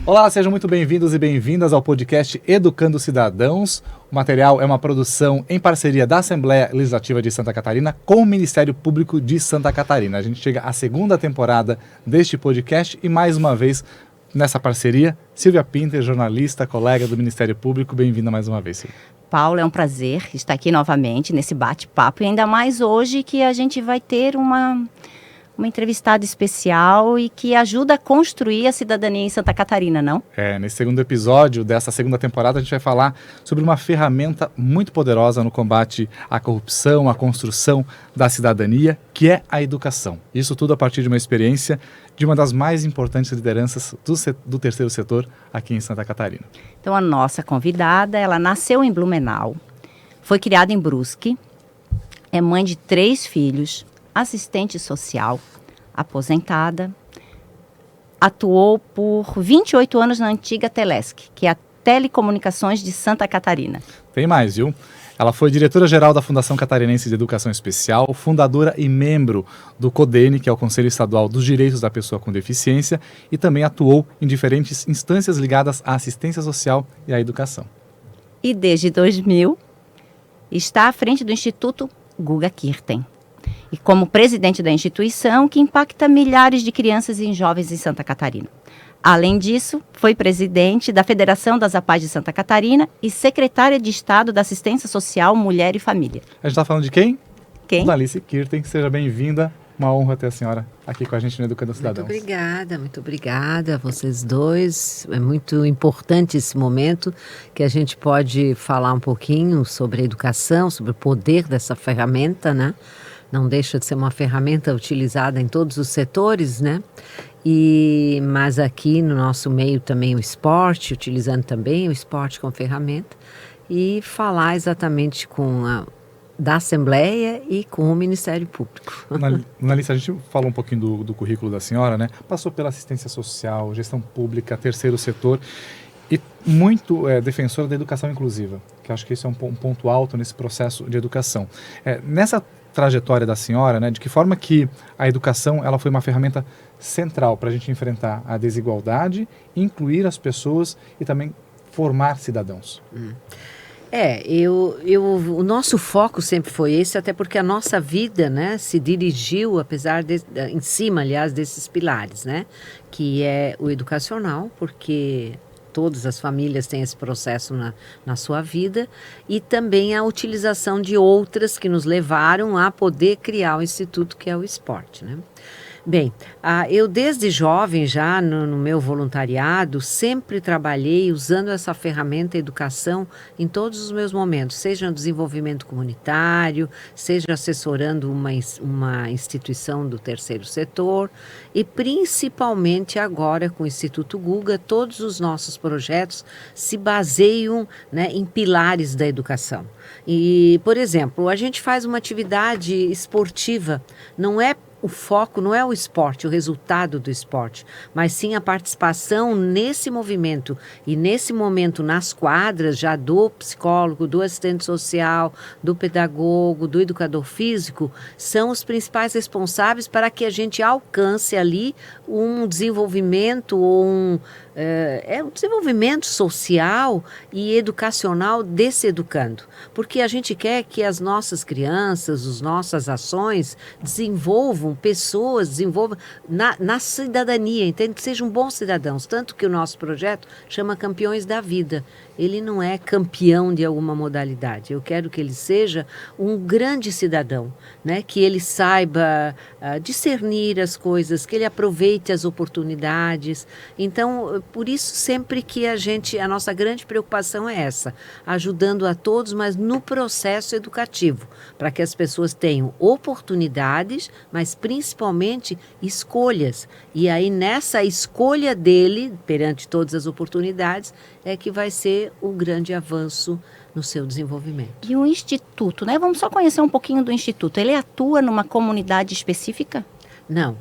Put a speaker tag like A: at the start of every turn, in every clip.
A: Olá, sejam muito bem-vindos e bem-vindas ao podcast Educando Cidadãos. O material é uma produção em parceria da Assembleia Legislativa de Santa Catarina com o Ministério Público de Santa Catarina. A gente chega à segunda temporada deste podcast e, mais uma vez, nessa parceria, Silvia Pinter, jornalista, colega do Ministério Público. Bem-vinda mais uma vez, Silvia.
B: Paulo, é um prazer estar aqui novamente nesse bate-papo, e ainda mais hoje que a gente vai ter uma entrevistada especial e que ajuda a construir a cidadania em Santa Catarina, não?
A: Nesse segundo episódio dessa segunda temporada, a gente vai falar sobre uma ferramenta muito poderosa no combate à corrupção, à construção da cidadania, que é a educação. Isso tudo a partir de uma experiência de uma das mais importantes lideranças do terceiro setor aqui em Santa Catarina.
B: Então, a nossa convidada, ela nasceu em Blumenau, foi criada em Brusque, é mãe de 3 filhos, assistente social, aposentada, atuou por 28 anos na antiga Telesc, que é a Telecomunicações de Santa Catarina.
A: Tem mais, viu? Ela foi diretora-geral da Fundação Catarinense de Educação Especial, fundadora e membro do CODENE, que é o Conselho Estadual dos Direitos da Pessoa com Deficiência, e também atuou em diferentes instâncias ligadas à assistência social e à educação.
B: E desde 2000, está à frente do Instituto Guga Kirten, e como presidente da instituição, que impacta milhares de crianças e jovens em Santa Catarina. Além disso, foi presidente da Federação das APAES de Santa Catarina e secretária de Estado da Assistência Social, Mulher e Família.
A: A gente está falando de quem?
B: Quem?
A: Alice Kirten. Seja bem-vinda. Uma honra ter a senhora aqui com a gente no Educando Cidadãos.
C: Muito obrigada a vocês dois. É muito importante esse momento que a gente pode falar um pouquinho sobre a educação, sobre o poder dessa ferramenta, né? Não deixa de ser uma ferramenta utilizada em todos os setores, né? Mas aqui no nosso meio também o esporte, utilizando também o esporte como ferramenta, e falar exatamente da Assembleia e com o Ministério Público.
A: Alice, a gente falou um pouquinho do currículo da senhora, né? Passou pela assistência social, gestão pública, terceiro setor e muito defensora da educação inclusiva, que acho que isso é um ponto alto nesse processo de educação. Nessa trajetória da senhora, né, de que forma que a educação ela foi uma ferramenta central para a gente enfrentar a desigualdade, incluir as pessoas e também formar cidadãos?
C: O nosso foco sempre foi esse, até porque a nossa vida, né, se dirigiu, em cima, aliás, desses pilares, né, que é o educacional, porque todas as famílias têm esse processo na sua vida, e também a utilização de outras que nos levaram a poder criar o instituto, que é o esporte, né? Bem, eu desde jovem, já no meu voluntariado, sempre trabalhei usando essa ferramenta educação em todos os meus momentos, seja no desenvolvimento comunitário, seja assessorando uma instituição do terceiro setor, e principalmente agora com o Instituto Guga, todos os nossos projetos se baseiam, né, em pilares da educação. E, por exemplo, a gente faz uma atividade esportiva, o foco não é o esporte, o resultado do esporte, mas sim a participação nesse movimento. E nesse momento, nas quadras, já do psicólogo, do assistente social, do pedagogo, do educador físico, são os principais responsáveis para que a gente alcance ali um desenvolvimento ou um desenvolvimento social e educacional desse educando. Porque a gente quer que as nossas crianças, as nossas ações desenvolvam na cidadania, entende? Que sejam bons cidadãos. Tanto que o nosso projeto chama Campeões da Vida. Ele não é campeão de alguma modalidade. Eu quero que ele seja um grande cidadão, né? Que ele saiba discernir as coisas, que ele aproveite as oportunidades. Então, por isso, sempre que a nossa grande preocupação é essa, ajudando a todos, mas no processo educativo, para que as pessoas tenham oportunidades, mas principalmente escolhas. E aí, nessa escolha dele, perante todas as oportunidades, é que vai ser o grande avanço no seu desenvolvimento.
B: E o Instituto, né? Vamos só conhecer um pouquinho do Instituto. Ele atua numa comunidade específica?
C: Não.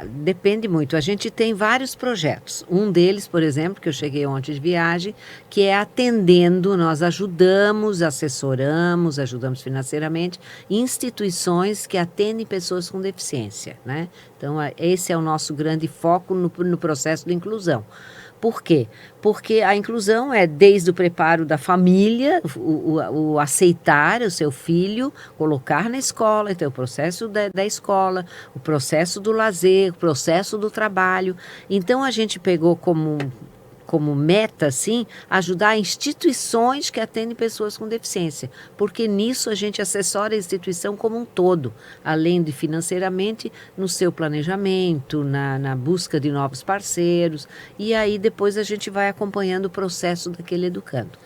C: Depende muito. A gente tem vários projetos. Um deles, por exemplo, que eu cheguei ontem de viagem, que é atendendo, nós ajudamos, assessoramos, ajudamos financeiramente instituições que atendem pessoas com deficiência, né? Então, esse é o nosso grande foco no processo de inclusão. Por quê? Porque a inclusão é desde o preparo da família, o aceitar o seu filho, colocar na escola, então o processo da escola, o processo do lazer, o processo do trabalho. Então a gente pegou como meta, assim, ajudar instituições que atendem pessoas com deficiência, porque nisso a gente assessora a instituição como um todo, além de financeiramente, no seu planejamento, na busca de novos parceiros, e aí depois a gente vai acompanhando o processo daquele educando.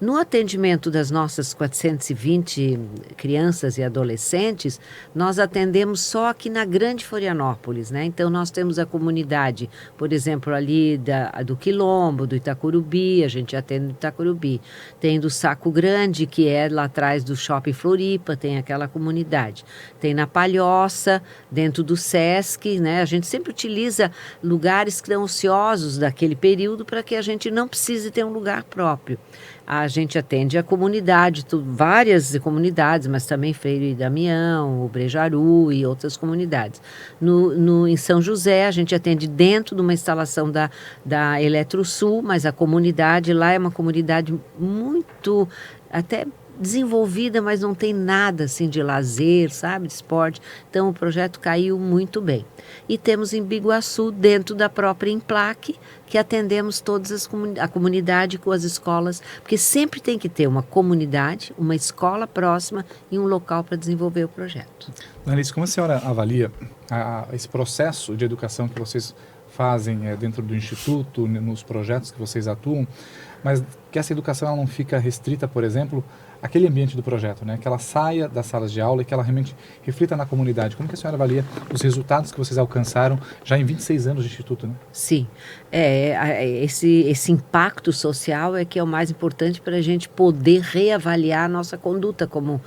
C: No atendimento das nossas 420 crianças e adolescentes, nós atendemos só aqui na Grande Florianópolis, né? Então, nós temos a comunidade, por exemplo, ali do Quilombo, do Itacurubi, a gente atende do Itacurubi. Tem do Saco Grande, que é lá atrás do Shopping Floripa, tem aquela comunidade. Tem na Palhoça, dentro do Sesc, né? A gente sempre utiliza lugares que estão ociosos daquele período para que a gente não precise ter um lugar próprio. A gente atende a comunidade, várias comunidades, mas também Freire e Damião, o Brejaru e outras comunidades. Em São José, a gente atende dentro de uma instalação da Eletrosul, mas a comunidade lá é uma comunidade muito, até desenvolvida, mas não tem nada assim de lazer, sabe, de esporte. Então o projeto caiu muito bem. E temos em Biguaçu, dentro da própria Implac, que atendemos todas a comunidade com as escolas, porque sempre tem que ter uma comunidade, uma escola próxima e um local para desenvolver o projeto.
A: Alice, como a senhora avalia esse processo de educação que vocês fazem dentro do Instituto, nos projetos que vocês atuam, mas que essa educação ela não fica restrita, por exemplo, àquele ambiente do projeto, né? Que ela saia das salas de aula e que ela realmente reflita na comunidade. Como que a senhora avalia os resultados que vocês alcançaram já em 26 anos de Instituto, né?
C: Sim, esse impacto social é que é o mais importante para a gente poder reavaliar a nossa conduta como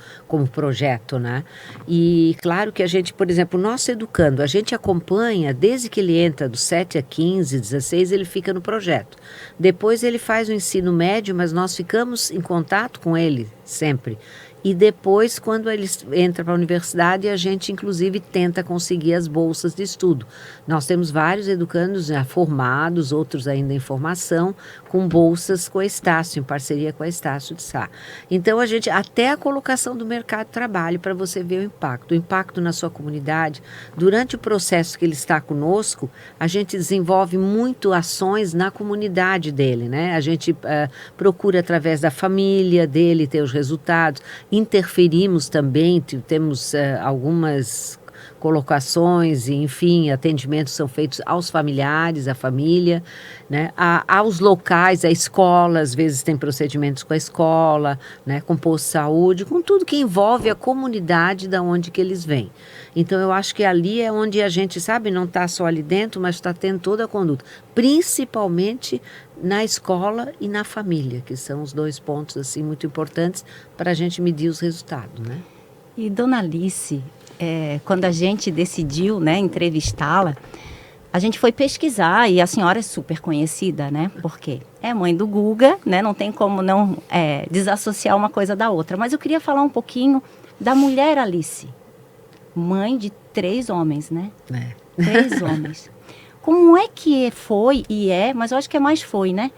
C: projeto, né? E claro que a gente, por exemplo, o nosso educando, a gente acompanha desde que ele entra dos 7 a 15, 16, ele fica no projeto. Depois ele faz o ensino médio, mas nós ficamos em contato com ele sempre. E depois, quando eles entram para a universidade, a gente, inclusive, tenta conseguir as bolsas de estudo. Nós temos vários educandos já formados, outros ainda em formação, com bolsas com a Estácio, em parceria com a Estácio de Sá. Então, a gente, até a colocação do mercado de trabalho, para você ver o impacto na sua comunidade. Durante o processo que ele está conosco, a gente desenvolve muito ações na comunidade dele, né? A gente procura, através da família dele, ter os resultados. Interferimos também, temos algumas colocações e, enfim, atendimentos são feitos aos familiares, à família, né? Aos locais, à escola, às vezes tem procedimentos com a escola, né? Com posto de saúde, com tudo que envolve a comunidade da onde que eles vêm. Então, eu acho que ali é onde a gente, sabe, não está só ali dentro, mas está tendo toda a conduta, principalmente na escola e na família, que são os dois pontos assim muito importantes para a gente medir os resultados, né?
B: E Dona Alice, quando a gente decidiu, né, entrevistá-la, a gente foi pesquisar e a senhora é super conhecida, né? Porque é mãe do Guga, né? Não tem como não desassociar uma coisa da outra. Mas eu queria falar um pouquinho da mulher Alice, mãe de 3 homens, né? 3 homens. Como é que foi e mas eu acho que mais foi, né?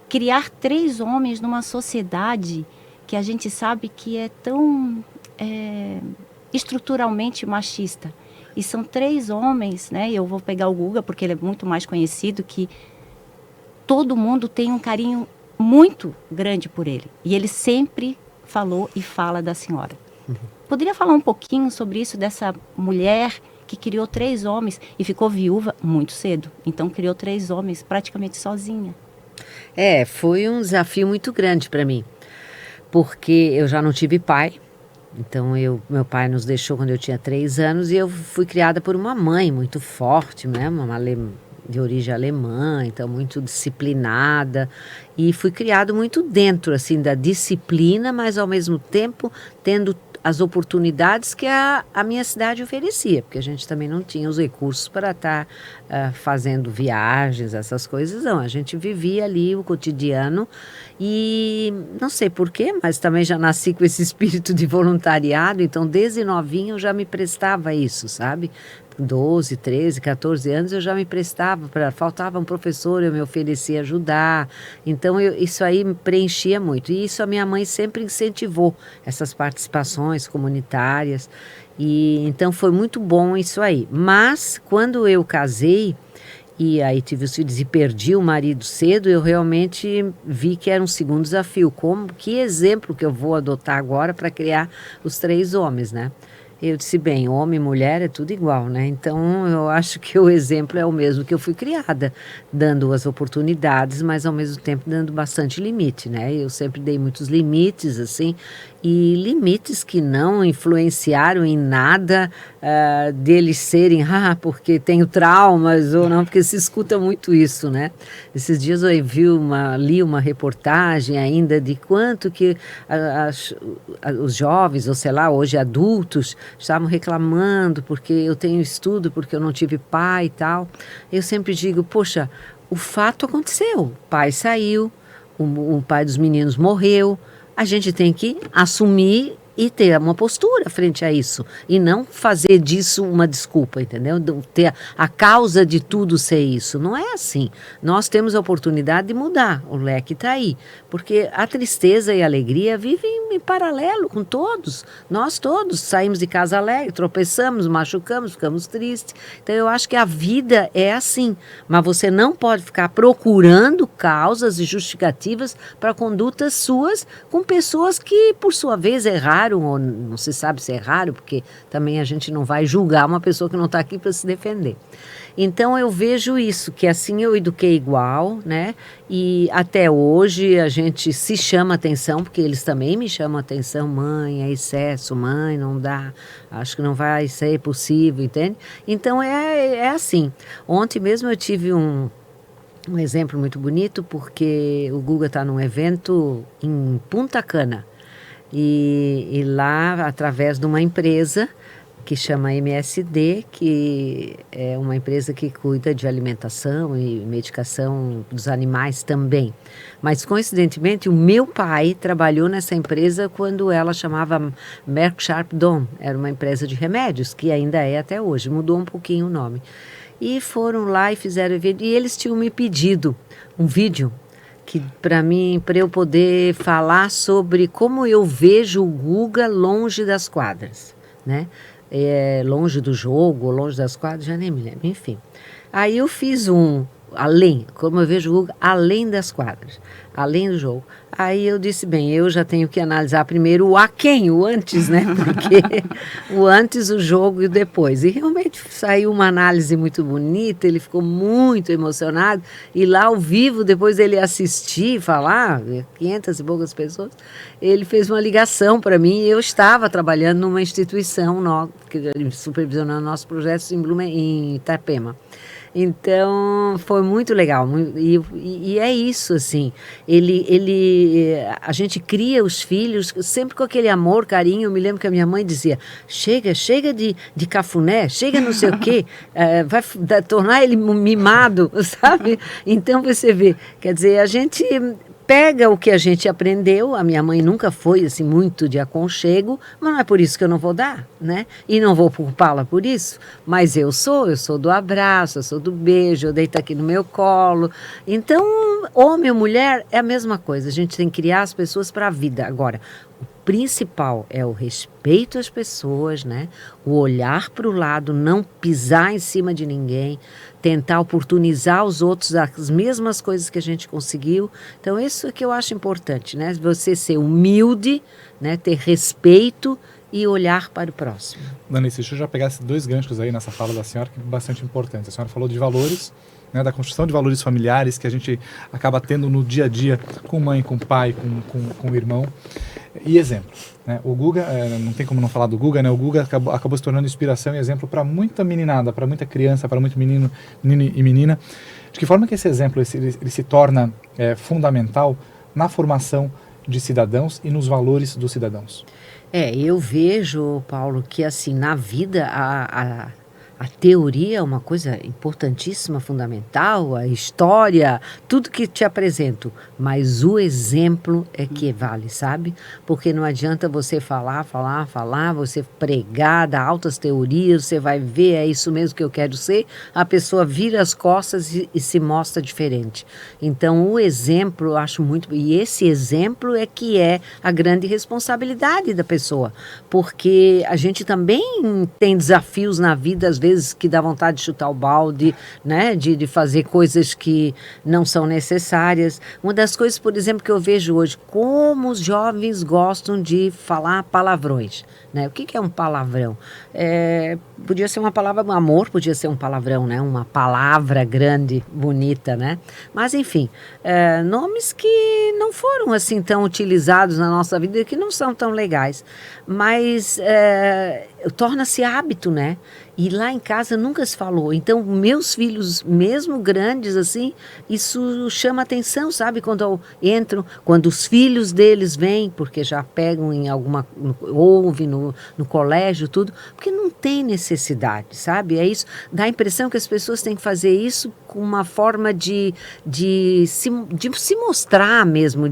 B: Criar 3 homens numa sociedade que a gente sabe que é tão estruturalmente machista. E são 3 homens, né? Eu vou pegar o Guga porque ele é muito mais conhecido, que todo mundo tem um carinho muito grande por ele. E ele sempre falou e fala da senhora. Poderia falar um pouquinho sobre isso, dessa mulher que criou 3 homens e ficou viúva muito cedo. Então, criou 3 homens praticamente sozinha.
C: Foi um desafio muito grande para mim, porque eu já não tive pai. Então, meu pai nos deixou quando eu tinha 3 anos e eu fui criada por uma mãe muito forte, né? De origem alemã, então muito disciplinada. E fui criado muito dentro, assim, da disciplina, mas ao mesmo tempo tendo as oportunidades que a minha cidade oferecia, porque a gente também não tinha os recursos para estar fazendo viagens, essas coisas, não. A gente vivia ali o cotidiano e não sei porquê, mas também já nasci com esse espírito de voluntariado, então desde novinha eu já me prestava a isso, sabe? 12, 13, 14 anos eu já me prestava, faltava um professor, eu me oferecia ajudar, então isso aí me preenchia muito, e isso a minha mãe sempre incentivou, essas participações comunitárias, e então foi muito bom isso aí. Mas quando eu casei, e aí tive os filhos e perdi o marido cedo, eu realmente vi que era um segundo desafio, que exemplo que eu vou adotar agora para criar os 3 homens, né? Eu disse, bem, homem e mulher é tudo igual, né? Então, eu acho que o exemplo é o mesmo que eu fui criada, dando as oportunidades, mas ao mesmo tempo dando bastante limite, né? Eu sempre dei muitos limites, assim, e limites que não influenciaram em nada deles serem, porque tenho traumas ou não, porque se escuta muito isso, né? Esses dias eu li uma reportagem ainda de quanto que os jovens, ou sei lá, hoje adultos, estavam reclamando porque eu tenho estudo, porque eu não tive pai e tal. Eu sempre digo, poxa, o fato aconteceu, o pai saiu, o pai dos meninos morreu, a gente tem que assumir e ter uma postura frente a isso, e não fazer disso uma desculpa, entendeu? Ter a causa de tudo ser isso, não é assim. Nós temos a oportunidade de mudar, o leque está aí, porque a tristeza e a alegria vivem em paralelo com todos, nós todos saímos de casa alegre, tropeçamos, machucamos, ficamos tristes, então eu acho que a vida é assim, mas você não pode ficar procurando causas e justificativas para condutas suas com pessoas que, por sua vez, erraram, ou não se sabe se é raro, porque também a gente não vai julgar uma pessoa que não está aqui para se defender. Então eu vejo isso, que assim eu eduquei igual, né? E até hoje a gente se chama atenção, porque eles também me chamam atenção, mãe, é excesso, mãe, não dá, acho que não vai ser possível, entende? Então é assim. Ontem mesmo eu tive um exemplo muito bonito, porque o Guga está num evento em Punta Cana. E lá, através de uma empresa que chama MSD, que é uma empresa que cuida de alimentação e medicação dos animais também. Mas, coincidentemente, o meu pai trabalhou nessa empresa quando ela chamava Merck Sharp Dohme. Era uma empresa de remédios, que ainda é até hoje, mudou um pouquinho o nome. E foram lá e fizeram evento, e eles tinham me pedido um vídeo que para mim, para eu poder falar sobre como eu vejo o Guga longe das quadras, né? Longe do jogo, longe das quadras, já nem me lembro, enfim. Aí eu fiz como eu vejo o Guga além das quadras, além do jogo. Aí eu disse, bem, eu já tenho que analisar primeiro o aquém, o antes, né? Porque o antes, o jogo e o depois. E realmente saiu uma análise muito bonita, ele ficou muito emocionado. E lá ao vivo, depois dele assistir, falar, 500 e poucas pessoas, ele fez uma ligação para mim. Eu estava trabalhando numa instituição supervisionando nossos projetos em Itapema. Então, foi muito legal, e é isso, assim, a gente cria os filhos sempre com aquele amor, carinho. Eu me lembro que a minha mãe dizia, chega de cafuné, chega não sei o quê, vai tornar ele mimado, sabe? Então, você vê, quer dizer, a gente pega o que a gente aprendeu. A minha mãe nunca foi assim muito de aconchego, mas não é por isso que eu não vou dar, né? E não vou culpá-la por isso, mas eu sou do abraço, eu sou do beijo, eu deito aqui no meu colo. Então, homem ou mulher é a mesma coisa, a gente tem que criar as pessoas para a vida. Agora, o principal é o respeito às pessoas, né? O olhar para o lado, não pisar em cima de ninguém, tentar oportunizar os outros as mesmas coisas que a gente conseguiu. Então, isso é que eu acho importante, né? Você ser humilde, né? Ter respeito e olhar para o próximo.
A: Danice, deixa eu já pegar esses 2 ganchos aí nessa fala da senhora, que é bastante importante. A senhora falou de valores, né, da construção de valores familiares que a gente acaba tendo no dia a dia com mãe, com pai, com o irmão. E exemplo, né? O Guga, não tem como não falar do Guga, né? O Guga acabou se tornando inspiração e exemplo para muita meninada, para muita criança, para muito menino e menina. De que forma que esse exemplo ele se torna fundamental na formação de cidadãos e nos valores dos cidadãos?
C: Eu vejo, Paulo, que assim, na vida a teoria é uma coisa importantíssima, fundamental, a história, tudo que te apresento, mas o exemplo é que vale, sabe? Porque não adianta você falar, você pregar, dar altas teorias, você vai ver, é isso mesmo que eu quero ser, a pessoa vira as costas e se mostra diferente. Então, o exemplo, eu acho muito, e esse exemplo é que é a grande responsabilidade da pessoa, porque a gente também tem desafios na vida, às vezes, que dá vontade de chutar o balde, né? De fazer coisas que não são necessárias. Uma das coisas, por exemplo, que eu vejo hoje, como os jovens gostam de falar palavrões, né? O que é um palavrão? Podia ser uma palavra, amor podia ser um palavrão, né? Uma palavra grande, bonita, né? Mas, enfim, nomes que não foram assim tão utilizados na nossa vida, que não são tão legais. Mas torna-se hábito, né? E lá em casa nunca se falou. Então, meus filhos, mesmo grandes assim, isso chama atenção, sabe? Quando eu entro, quando os filhos deles vêm, porque já pegam em alguma... ouvem no colégio, tudo. Porque não tem necessidade, sabe? É isso. Dá a impressão que as pessoas têm que fazer isso com uma forma de se mostrar mesmo,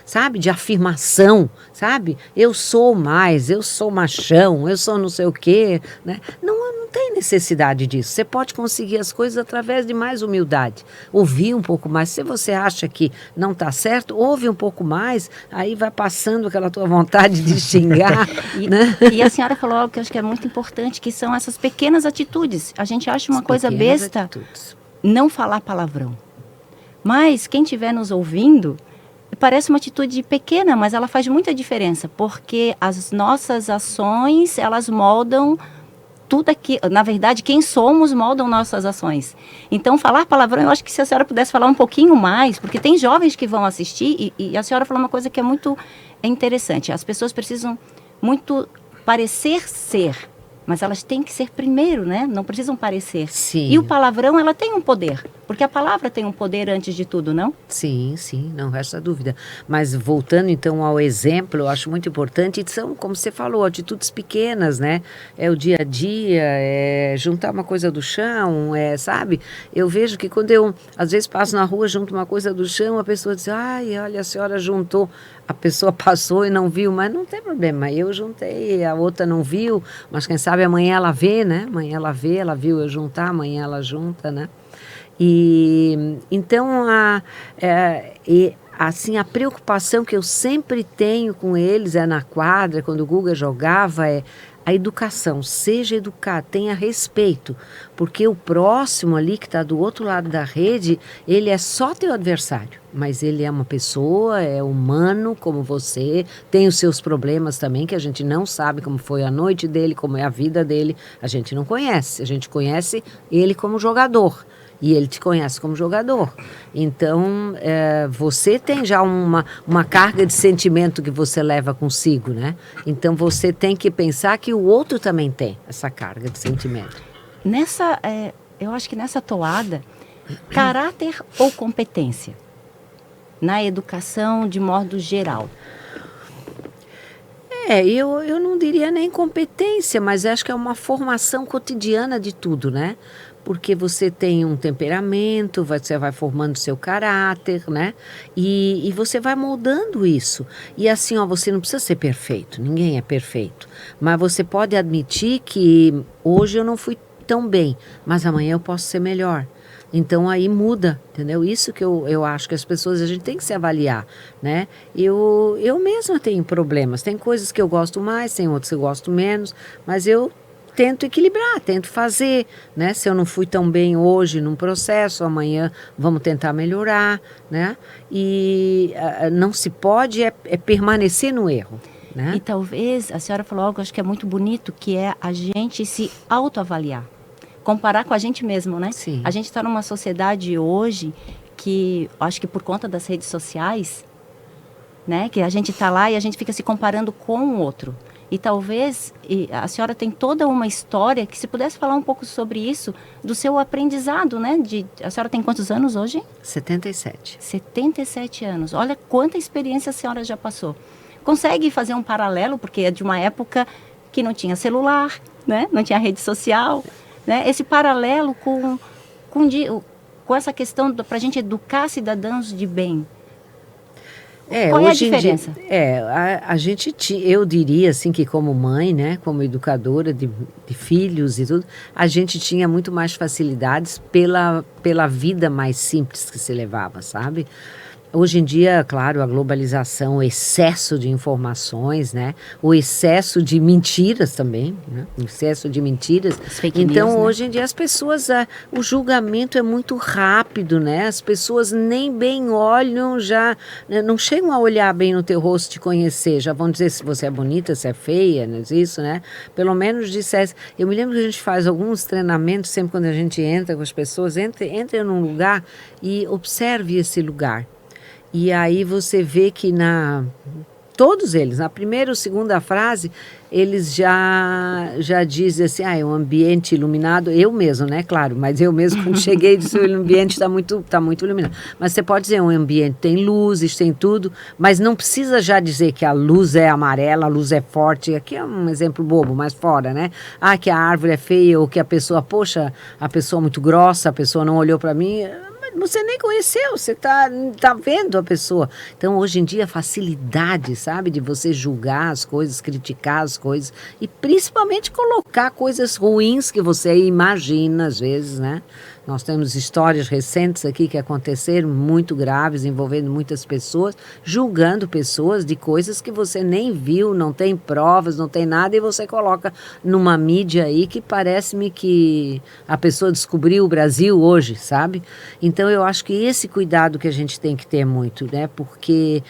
C: sabe? De afirmação, sabe? Eu sou mais, eu sou machão, eu sou não sei o quê, né? Não tem necessidade disso. Você pode conseguir as coisas através de mais humildade. Ouvir um pouco mais. Se você acha que não está certo, ouve um pouco mais, aí vai passando aquela tua vontade de xingar. né?
B: E a senhora falou algo que eu acho que é muito importante, que são essas pequenas atitudes. A gente acha uma coisa besta
C: atitudes.
B: Não falar palavrão. Mas quem estiver nos ouvindo, parece uma atitude pequena, mas ela faz muita diferença, porque as nossas ações, elas moldam tudo aqui, na verdade, quem somos moldam nossas ações. Então, falar palavrão, eu acho que se a senhora pudesse falar um pouquinho mais, porque tem jovens que vão assistir, e a senhora falou uma coisa que é muito interessante. As pessoas precisam muito parecer ser, mas elas têm que ser primeiro, né? Não precisam parecer.
C: Sim.
B: E o palavrão, ela tem um poder, porque a palavra tem um poder antes de tudo, não?
C: Sim, não resta dúvida. Mas voltando então ao exemplo, eu acho muito importante, são, como você falou, atitudes pequenas, né? É o dia a dia, é juntar uma coisa do chão, sabe? Eu vejo que quando eu, às vezes, passo na rua, junto uma coisa do chão, a pessoa diz, ai, olha, a senhora juntou. A pessoa passou e não viu, mas não tem problema, eu juntei, a outra não viu, mas quem sabe amanhã ela vê, né? Amanhã ela vê, ela viu eu juntar, amanhã ela junta, né? E então assim, a preocupação que eu sempre tenho com eles na quadra, quando o Guga jogava, a educação. Seja educado, tenha respeito, porque o próximo ali que está do outro lado da rede, ele é só teu adversário, mas ele é uma pessoa, é humano como você, tem os seus problemas também, que a gente não sabe como foi a noite dele, como é a vida dele, a gente não conhece, a gente conhece ele como jogador. E ele te conhece como jogador. Então, você tem já uma carga de sentimento que você leva consigo, né? Então, você tem que pensar que o outro também tem essa carga de sentimento.
B: Eu acho que nessa toada, caráter ou competência? Na educação, de modo geral.
C: Eu não diria nem competência, mas acho que é uma formação cotidiana de tudo, né? Porque você tem um temperamento, você vai formando seu caráter, né? E você vai moldando isso. E assim, você não precisa ser perfeito, ninguém é perfeito. Mas você pode admitir que hoje eu não fui tão bem, mas amanhã eu posso ser melhor. Então aí muda, entendeu? Isso que eu acho que as pessoas, a gente tem que se avaliar, né? Eu mesma tenho problemas, tem coisas que eu gosto mais, tem outras que eu gosto menos, mas eu tento equilibrar, tento fazer, né? Se eu não fui tão bem hoje num processo, amanhã vamos tentar melhorar, né? E não se pode permanecer no erro, né?
B: E talvez, a senhora falou algo que eu acho que é muito bonito, que é a gente se autoavaliar. Comparar com a gente mesmo, né?
C: Sim.
B: A gente está numa sociedade hoje que, acho que por conta das redes sociais, né? Que a gente está lá e a gente fica se comparando com o outro. E talvez a senhora tem toda uma história que se pudesse falar um pouco sobre isso, do seu aprendizado, né? A senhora tem quantos anos hoje?
C: 77.
B: 77 anos. Olha quanta experiência a senhora já passou. Consegue fazer um paralelo, porque é de uma época que não tinha celular, né? Não tinha rede social, né? Esse paralelo com essa questão para a gente educar cidadãos de bem. Qual é a diferença?
C: A gente, eu diria assim que como mãe, né, como educadora de filhos e tudo, a gente tinha muito mais facilidades pela vida mais simples que se levava, sabe? Hoje em dia, claro, a globalização, o excesso de informações, né? O excesso de mentiras também, né? O excesso de mentiras. Então, news, hoje em dia, as pessoas, o julgamento é muito rápido, né? As pessoas nem bem olham, já não chegam a olhar bem no teu rosto, te conhecer, já vão dizer se você é bonita, se é feia, né? Isso, né? Pelo menos dissesse. Eu me lembro que a gente faz alguns treinamentos, sempre quando a gente entra com as pessoas, entra num lugar e observe esse lugar. E aí você vê que todos eles, na primeira ou segunda frase, eles já dizem assim, é um ambiente iluminado, eu mesmo, né, claro, mas eu mesmo quando cheguei disse, o ambiente está muito iluminado. Mas você pode dizer, um ambiente tem luzes, tem tudo, mas não precisa já dizer que a luz é amarela, a luz é forte, aqui é um exemplo bobo, mas fora, né? Que a árvore é feia, ou que a pessoa, poxa, a pessoa muito grossa, a pessoa não olhou para mim. Você nem conheceu, você tá vendo a pessoa. Então, hoje em dia, a facilidade, sabe, de você julgar as coisas, criticar as coisas e principalmente colocar coisas ruins que você imagina, às vezes, né? Nós temos histórias recentes aqui que aconteceram muito graves, envolvendo muitas pessoas, julgando pessoas de coisas que você nem viu, não tem provas, não tem nada, e você coloca numa mídia aí que parece-me que a pessoa descobriu o Brasil hoje, sabe? Então eu acho que esse cuidado que a gente tem que ter muito, né? Porque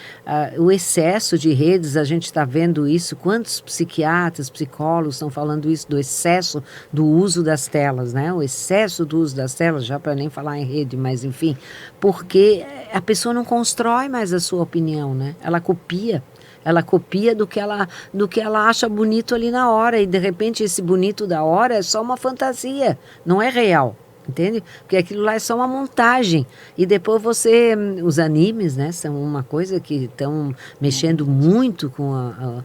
C: o excesso de redes, a gente está vendo isso, quantos psiquiatras, psicólogos estão falando isso, do excesso do uso das telas, né? O excesso do uso das telas, já para nem falar em rede, mas enfim, porque a pessoa não constrói mais a sua opinião, né? Ela copia do que ela acha bonito ali na hora, e de repente esse bonito da hora é só uma fantasia, não é real. Entende? Porque aquilo lá é só uma montagem. E depois os animes, né, são uma coisa que estão mexendo muito com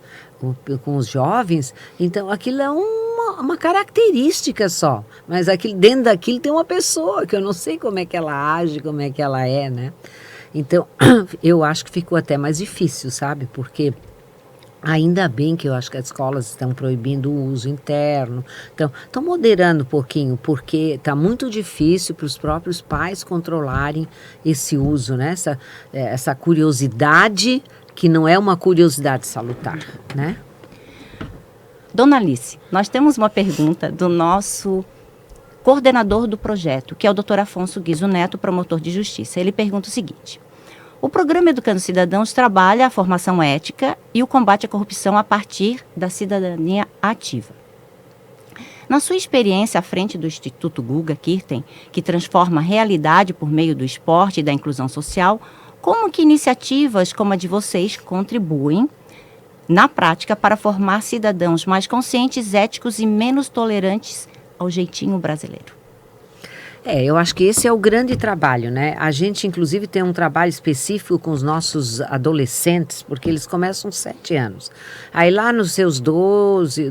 C: os jovens. Então aquilo é uma característica só. Mas dentro daquilo tem uma pessoa, que eu não sei como é que ela age, como é que ela é, né? Então eu acho que ficou até mais difícil, sabe? Porque ainda bem que eu acho que as escolas estão proibindo o uso interno, estão moderando um pouquinho, porque está muito difícil para os próprios pais controlarem esse uso, né? Essa curiosidade, que não é uma curiosidade salutar, né?
B: Dona Alice, nós temos uma pergunta do nosso coordenador do projeto, que é o Dr. Afonso Guizo Neto, promotor de justiça. Ele pergunta o seguinte: o programa Educando Cidadãos trabalha a formação ética e o combate à corrupção a partir da cidadania ativa. Na sua experiência à frente do Instituto Guga Kirten, que transforma a realidade por meio do esporte e da inclusão social, como que iniciativas como a de vocês contribuem, na prática, para formar cidadãos mais conscientes, éticos e menos tolerantes ao jeitinho brasileiro?
C: Eu acho que esse é o grande trabalho, né? A gente, inclusive, tem um trabalho específico com os nossos adolescentes, porque eles começam 7 anos. Aí lá nos seus 12,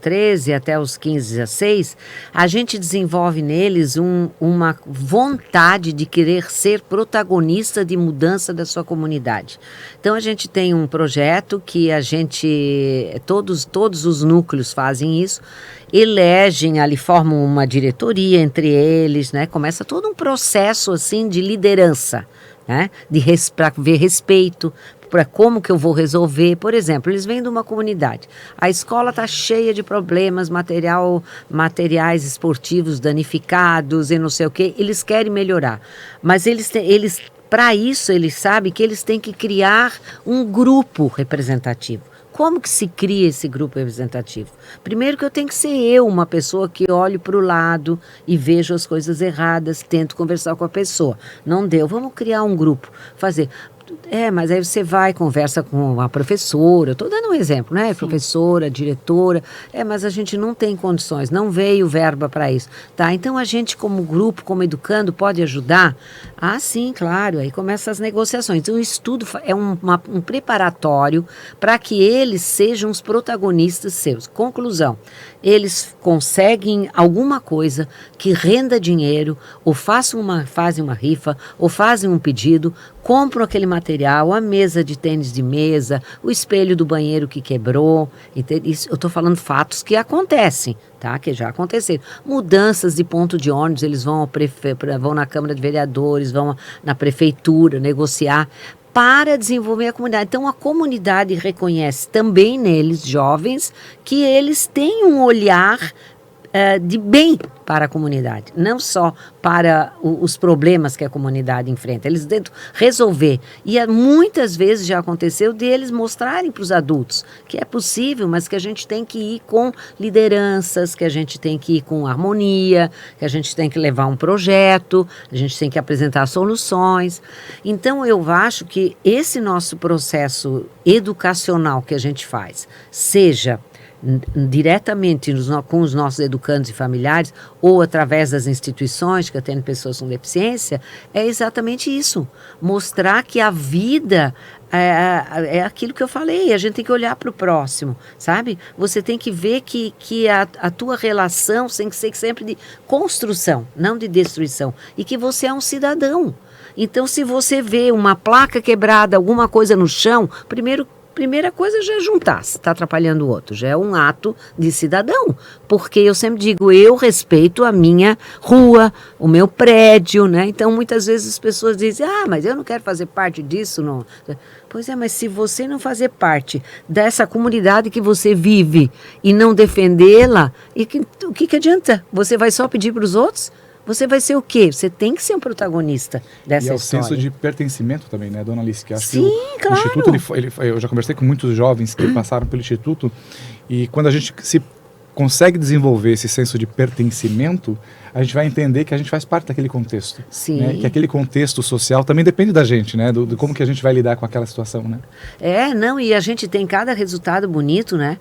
C: 13 até os 15, 16, a gente desenvolve neles uma vontade de querer ser protagonista de mudança da sua comunidade. Então a gente tem um projeto que todos os núcleos fazem isso, elegem ali, formam uma diretoria entre eles, né? Começa todo um processo assim de liderança, né? Para ver respeito, para como que eu vou resolver. Por exemplo, eles vêm de uma comunidade, a escola está cheia de problemas, materiais esportivos danificados e não sei o que, eles querem melhorar, mas para isso eles sabem que eles têm que criar um grupo representativo. Como que se cria esse grupo representativo? Primeiro que eu tenho que ser uma pessoa que olho para o lado e vejo as coisas erradas, tento conversar com a pessoa. Não deu, vamos criar um grupo, fazer. Mas aí você vai, conversa com a professora, estou dando um exemplo, né?
B: Sim.
C: Professora, diretora, mas a gente não tem condições, não veio verba para isso, tá? Então a gente como grupo, como educando, pode ajudar? Ah, sim, claro, aí começam as negociações. Então o estudo é um preparatório para que eles sejam os protagonistas seus. Conclusão, eles conseguem alguma coisa que renda dinheiro, ou fazem uma rifa, ou fazem um pedido, compram aquele material, a mesa de tênis de mesa, o espelho do banheiro que quebrou. Isso, eu estou falando fatos que acontecem, tá? Que já aconteceram. Mudanças de ponto de ônibus, eles vão na Câmara de Vereadores, vão na Prefeitura negociar para desenvolver a comunidade. Então, a comunidade reconhece também neles, jovens, que eles têm um olhar de bem para a comunidade, não só para os problemas que a comunidade enfrenta. Eles tentam resolver. E muitas vezes já aconteceu deles mostrarem para os adultos que é possível, mas que a gente tem que ir com lideranças, que a gente tem que ir com harmonia, que a gente tem que levar um projeto, a gente tem que apresentar soluções. Então, eu acho que esse nosso processo educacional que a gente faz, seja diretamente com os nossos educandos e familiares ou através das instituições que atendem pessoas com deficiência, é exatamente isso. Mostrar que a vida é aquilo que eu falei, a gente tem que olhar para o próximo, sabe? Você tem que ver que a tua relação tem que ser sempre de construção, não de destruição, e que você é um cidadão. Então, se você vê uma placa quebrada, alguma coisa no chão, primeira coisa já é juntar, se está atrapalhando o outro, já é um ato de cidadão, porque eu sempre digo, eu respeito a minha rua, o meu prédio, né? Então muitas vezes as pessoas dizem, mas eu não quero fazer parte disso, não. Pois é, mas se você não fazer parte dessa comunidade que você vive e não defendê-la, o que adianta? Você vai só pedir para os outros? Você vai ser o quê? Você tem que ser um protagonista dessa história.
A: E é o senso de pertencimento também, né, dona Alice? Que acho
C: Sim,
A: que
C: claro.
A: O Instituto, eu já conversei com muitos jovens que passaram pelo Instituto, e quando a gente se consegue desenvolver esse senso de pertencimento, a gente vai entender que a gente faz parte daquele contexto.
C: Sim.
A: Né? Que aquele contexto social também depende da gente, né? Do como que a gente vai lidar com aquela situação, né?
C: E a gente tem cada resultado bonito, né?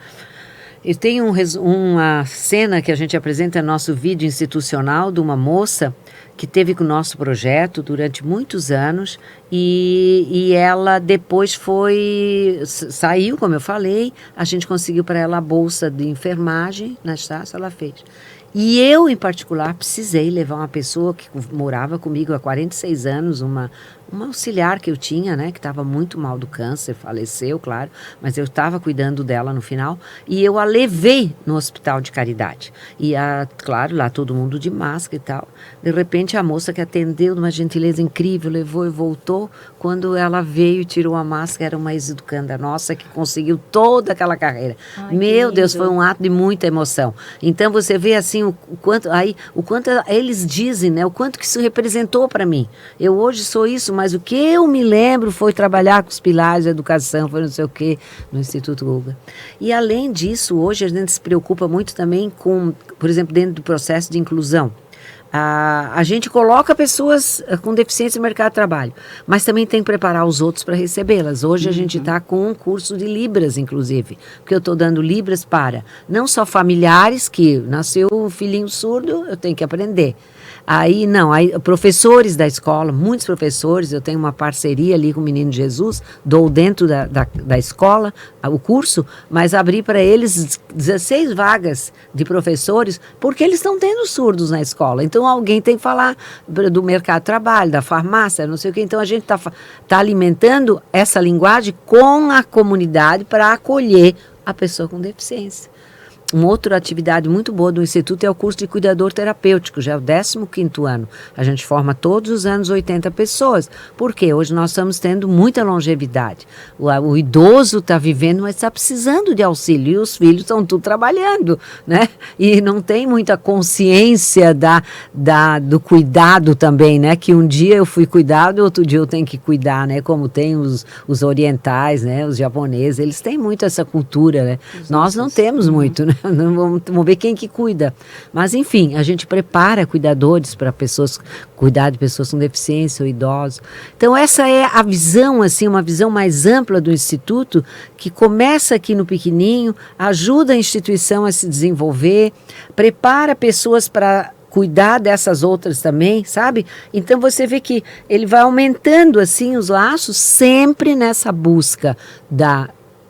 C: E tem uma cena que a gente apresenta no nosso vídeo institucional de uma moça que teve com o nosso projeto durante muitos anos e ela depois saiu, como eu falei, a gente conseguiu para ela a bolsa de enfermagem na Estácio, ela fez. E eu, em particular, precisei levar uma pessoa que morava comigo há 46 anos, uma auxiliar que eu tinha, né, que estava muito mal do câncer, faleceu, claro, mas eu estava cuidando dela no final, e eu a levei no hospital de caridade. E, claro, lá todo mundo de máscara e tal. De repente, a moça que atendeu, de uma gentileza incrível, levou e voltou. Quando ela veio e tirou a máscara, era uma ex-educanda nossa que conseguiu toda aquela carreira.
B: Ai,
C: meu Deus, foi um ato de muita emoção. Então, você vê assim, o quanto eles dizem, né, o quanto que isso representou para mim. Eu hoje sou isso, mas o que eu me lembro foi trabalhar com os pilares da educação, foi não sei o quê, no Instituto Guga. E além disso, hoje a gente se preocupa muito também com, por exemplo, dentro do processo de inclusão. A gente coloca pessoas com deficiência no mercado de trabalho, mas também tem que preparar os outros para recebê-las. Hoje a gente está com um curso de Libras, inclusive, porque eu estou dando Libras para não só familiares, que nasceu um filhinho surdo, eu tenho que aprender. Aí professores da escola, muitos professores, eu tenho uma parceria ali com o Menino Jesus, dou dentro da escola o curso, mas abri para eles 16 vagas de professores, porque eles estão tendo surdos na escola. Então alguém tem que falar do mercado de trabalho, da farmácia, não sei o que. Então a gente tá alimentando essa linguagem com a comunidade para acolher a pessoa com deficiência. Uma outra atividade muito boa do Instituto é o curso de cuidador terapêutico, já é o 15º ano. A gente forma todos os anos 80 pessoas. Por quê? Hoje nós estamos tendo muita longevidade. O idoso está vivendo, mas está precisando de auxílio. E os filhos estão tudo trabalhando, né? E não tem muita consciência do cuidado também, né? Que um dia eu fui cuidado e outro dia eu tenho que cuidar, né? Como tem os orientais, né? Os japoneses, eles têm muito essa cultura, né? Nós não temos muito, né? Vamos ver quem que cuida. Mas, enfim, a gente prepara cuidadores para cuidar de pessoas com deficiência ou idosos. Então, essa é a visão, assim, uma visão mais ampla do Instituto, que começa aqui no pequenininho, ajuda a instituição a se desenvolver, prepara pessoas para cuidar dessas outras também, sabe? Então você vê que ele vai aumentando assim os laços, sempre nessa busca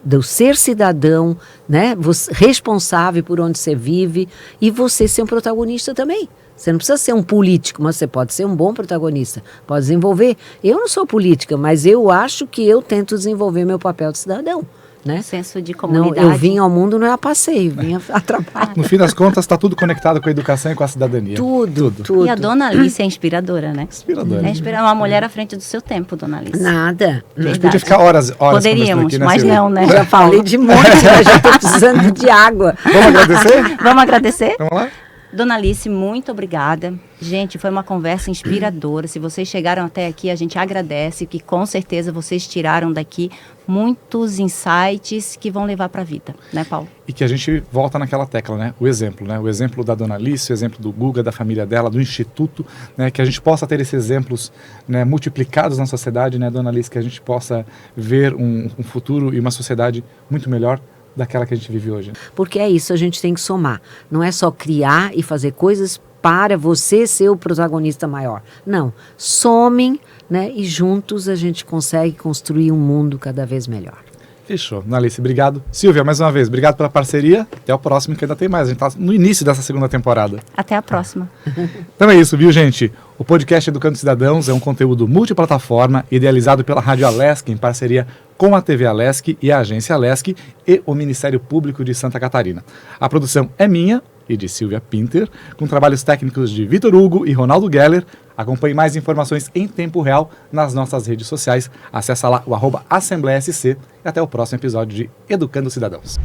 C: do ser cidadão, né? Responsável por onde você vive, e você ser um protagonista também. Você não precisa ser um político, mas você pode ser um bom protagonista, pode desenvolver. Eu não sou política, mas eu acho que eu tento desenvolver meu papel de cidadão. Né?
B: Senso de comunidade.
C: Não, eu vim ao mundo não é a passeio, vim a trabalho.
A: No fim das contas, está tudo conectado com a educação e com a cidadania.
C: Tudo.
B: E a Dona Alice é inspiradora, né?
A: Inspiradora.
B: É uma mulher à frente do seu tempo, Dona Alice.
C: Nada.
A: A gente podia ficar horas
B: Poderíamos,
A: aqui, né,
B: mas
A: Silvia?
B: não, né?
C: Já falei de monte, mas já estou precisando de água.
A: Vamos agradecer?
B: Vamos agradecer?
A: Vamos lá?
B: Dona Alice, muito obrigada. Gente, foi uma conversa inspiradora. Se vocês chegaram até aqui, a gente agradece, que com certeza vocês tiraram daqui muitos insights que vão levar para a vida, né, Paulo?
A: E que a gente volta naquela tecla, né? O exemplo, né? O exemplo da Dona Alice, o exemplo do Guga, da família dela, do Instituto, né? Que a gente possa ter esses exemplos, né, multiplicados na sociedade, né, Dona Alice? Que a gente possa ver um futuro e uma sociedade muito melhor daquela que a gente vive hoje.
C: Porque é isso, a gente tem que somar. Não é só criar e fazer coisas para você ser o protagonista maior. Não, somem, né, e juntos a gente consegue construir um mundo cada vez melhor.
A: Fechou. Dona Alice, obrigado. Silvia, mais uma vez, obrigado pela parceria. Até o próximo, que ainda tem mais. A gente está no início dessa segunda temporada.
B: Até a próxima.
A: Então é isso, viu, gente? O podcast Educando Cidadãos é um conteúdo multiplataforma idealizado pela Rádio Alesc em parceria com a TV Alesc e a Agência Alesc e o Ministério Público de Santa Catarina. A produção é minha e de Silvia Pinter, com trabalhos técnicos de Vitor Hugo e Ronaldo Geller. Acompanhe mais informações em tempo real nas nossas redes sociais. Acesse lá o @AssembleiaSC e até o próximo episódio de Educando Cidadãos.